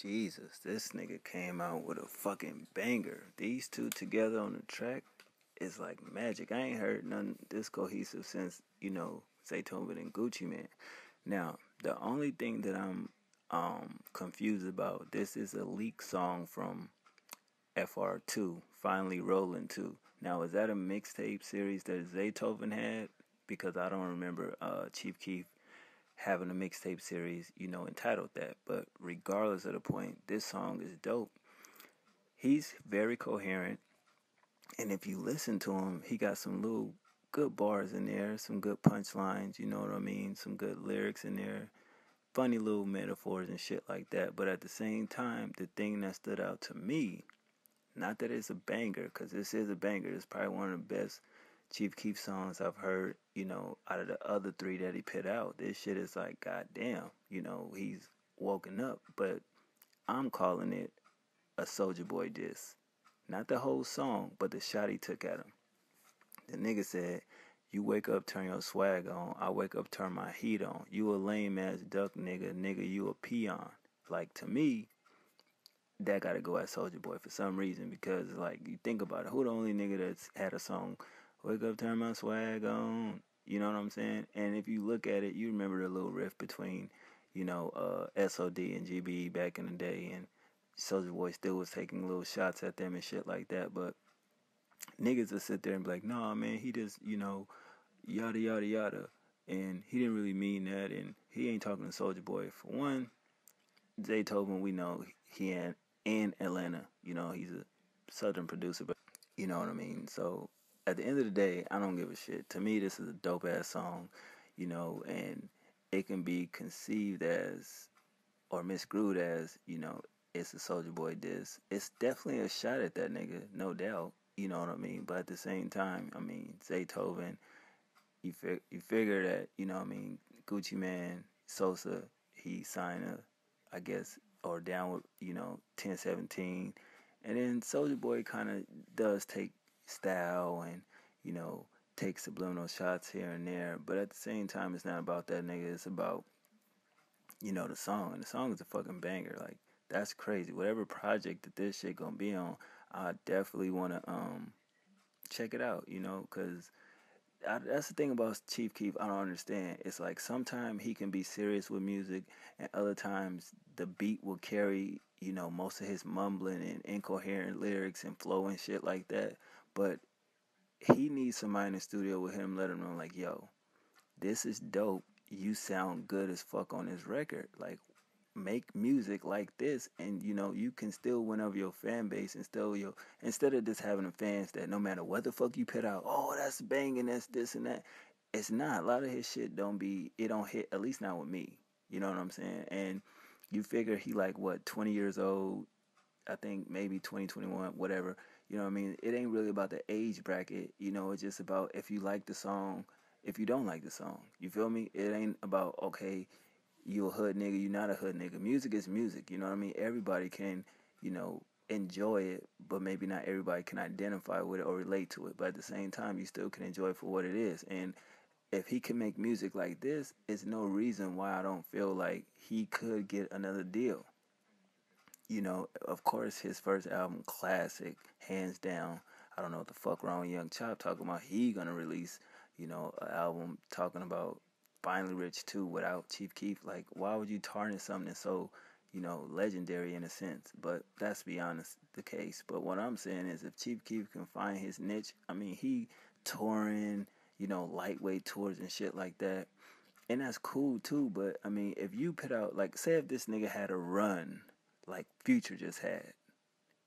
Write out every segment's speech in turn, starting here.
Jesus, this nigga came out with a fucking banger. These two together on the track is like magic. I ain't heard none this cohesive since, Zaytoven and Gucci Man. Now, the only thing that I'm confused about, this is a leak song from FR2, Finally Rolling 2. Now, is that a mixtape series that Zaytoven had? Because I don't remember Chief Keef having a mixtape series, entitled that. But regardless of the point, this song is dope. He's very coherent, and if you listen to him, he got some little good bars in there, some good punchlines, you know what I mean? Some good lyrics in there, funny little metaphors and shit like that. But at the same time, the thing that stood out to me, not that it's a banger, because this is a banger, it's probably one of the best Chief Keef songs I've heard, out of the other three that he put out. This shit is like, goddamn, he's woken up. But I'm calling it a Soulja Boy diss. Not the whole song, but the shot he took at him. The nigga said, you wake up, turn your swag on. I wake up, turn my heat on. You a lame ass duck nigga. Nigga, you a peon. Like, to me, that gotta go at Soulja Boy for some reason, because like you think about it, who the only nigga that's had a song, wake up, turn my swag on, you know what I'm saying? And if you look at it, you remember the little riff between, SOD and GBE back in the day, and Soulja Boy still was taking little shots at them and shit like that. But niggas will sit there and be like, nah man, he just, yada yada yada, and he didn't really mean that, and he ain't talking to Soulja Boy. For one, Zaytoven, we know he in Atlanta. He's a southern producer, but you know what I mean? So at the end of the day, I don't give a shit. To me, this is a dope ass song, and it can be conceived as or misconstrued as, it's a Soulja Boy diss. It's definitely a shot at that nigga, no doubt. You know what I mean? But at the same time, I mean, Zaytoven, you figure that, Gucci Man, Sosa, he signed I guess, or down with, 1017. And then Soulja Boy kind of does take style and, take subliminal shots here and there. But at the same time, it's not about that nigga. It's about, the song. And the song is a fucking banger. Like, that's crazy. Whatever project that this shit gonna be on, I definitely want to check it out, because that's the thing about Chief Keef. I don't understand. It's like sometimes he can be serious with music, and other times the beat will carry, most of his mumbling and incoherent lyrics and flow and shit like that. But he needs somebody in the studio with him, let him know, like, yo, this is dope. You sound good as fuck on this record. Like, make music like this, and you can still win over your fan base, and still instead of just having the fans that no matter what the fuck you put out, oh, that's banging, that's this and that. It's not. A lot of his shit don't hit, at least not with me. You know what I'm saying? And you figure he like what, 20 years old, I think maybe 20, 21, whatever. You know what I mean? It ain't really about the age bracket. It's just about if you like the song, if you don't like the song. You feel me? It ain't about, okay, you a hood nigga, you not a hood nigga. Music is music, you know what I mean? Everybody can, enjoy it, but maybe not everybody can identify with it or relate to it. But at the same time, you still can enjoy it for what it is. And if he can make music like this, it's no reason why I don't feel like he could get another deal. Of course, his first album, classic, hands down. I don't know what the fuck wrong with Young Chop talking about. He gonna release, an album talking about Finally Rich 2 without Chief Keef. Like, why would you tarnish something that's so, legendary in a sense? But that's, to be honest, the case. But what I'm saying is, if Chief Keef can find his niche, I mean, he touring, lightweight tours and shit like that. And that's cool too, but I mean, if you put out, like, say if this nigga had a run like Future just had,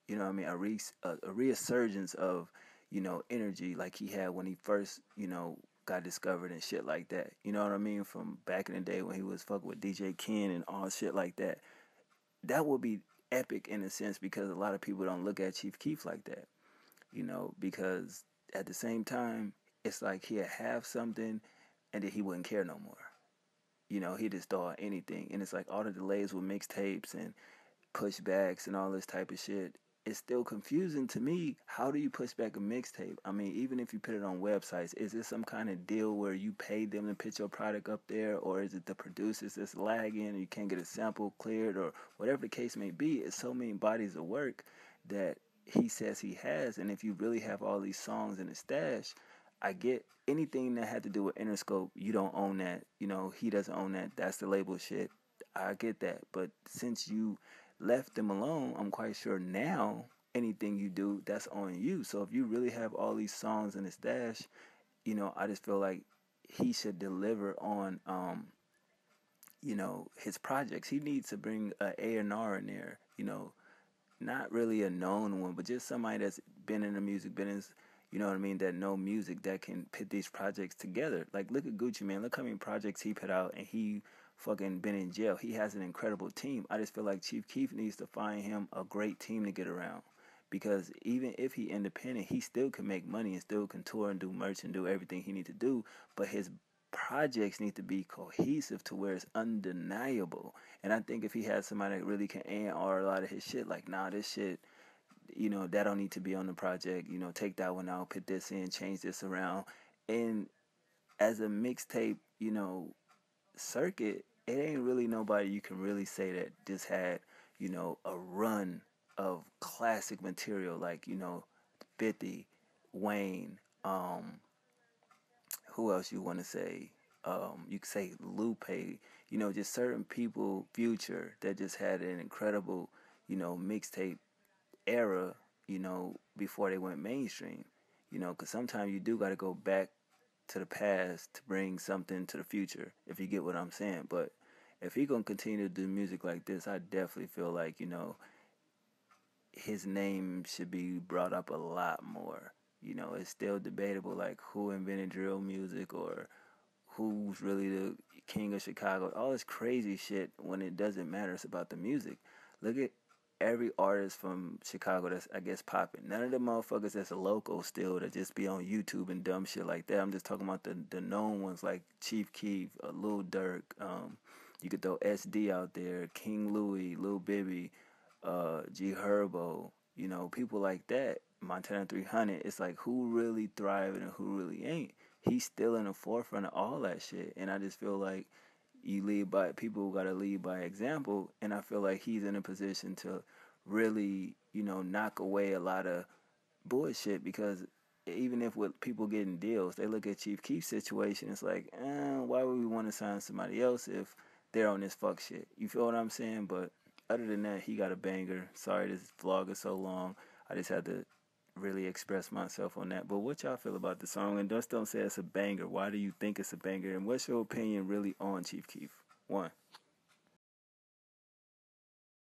you know what I mean, a resurgence of, energy like he had when he first, got discovered and shit like that. You know what I mean? From back in the day when he was fucking with DJ Ken and all shit like that. That would be epic in a sense, because a lot of people don't look at Chief Keef like that, because at the same time, it's like he'd have something and then he wouldn't care no more. He'd just throw out anything. And it's like all the delays with mixtapes and pushbacks and all this type of shit. it's still confusing to me. How do you push back a mixtape? I mean, even if you put it on websites, is it some kind of deal where you pay them to put your product up there, or is it the producers that's lagging and you can't get a sample cleared, or whatever the case may be? It's so many bodies of work that he says he has, and if you really have all these songs in the stash, I get anything that had to do with Interscope. You don't own that. You know, he doesn't own that. That's the label shit. I get that. But since you left them alone, I'm quite sure now anything you do, that's on you. So if you really have all these songs in his stash, you know, I just feel like he should deliver on, you know, his projects. He needs to bring a A&R in there, you know, not really a known one, but just somebody that's been in the music business, you know what I mean, that know music, that can put these projects together. Like, look at Gucci, man. Look how many projects he put out, and he fucking been in jail. He has an incredible team. I just feel like Chief Keef needs to find him a great team to get around. Because even if he independent, he still can make money and still can tour and do merch and do everything he need to do. But his projects need to be cohesive to where it's undeniable. And I think if he had somebody that really can A&R a lot of his shit, like, nah, this shit, you know, that don't need to be on the project, you know, take that one out, put this in, change this around. And as a mixtape, you know, circuit, it ain't really nobody you can really say that just had, you know, a run of classic material like, you know, 50, Wayne, who else you want to say? You could say Lupe, you know, just certain people, Future, that just had an incredible, you know, mixtape era, you know, before they went mainstream. You know, because sometimes you do got to go back to the past to bring something to the future, if you get what I'm saying. But if he gonna continue to do music like this, I definitely feel like, you know, his name should be brought up a lot more. You know, it's still debatable, like, who invented drill music, or who's really the king of Chicago. All this crazy shit when it doesn't matter. It's about the music. Look at every artist from Chicago that's, I guess, popping. None of the motherfuckers that's a local still that just be on YouTube and dumb shit like that. I'm just talking about the known ones like Chief Keef, Lil Durk. You could throw SD out there, King Louis, Lil Bibby, G Herbo. You know, people like that. Montana 300. It's like, who really thriving and who really ain't. He's still in the forefront of all that shit, and I just feel like you lead by people who gotta lead by example, and I feel like he's in a position to really, you know, knock away a lot of bullshit. Because even if with people getting deals, they look at Chief Keef's situation, it's like, why would we want to sign somebody else if they're on this fuck shit? You feel what I'm saying? But other than that, he got a banger. Sorry this vlog is so long. I just had to really express myself on that. But what y'all feel about the song? And just don't say it's a banger. Why do you think it's a banger? And what's your opinion really on Chief Keef? One.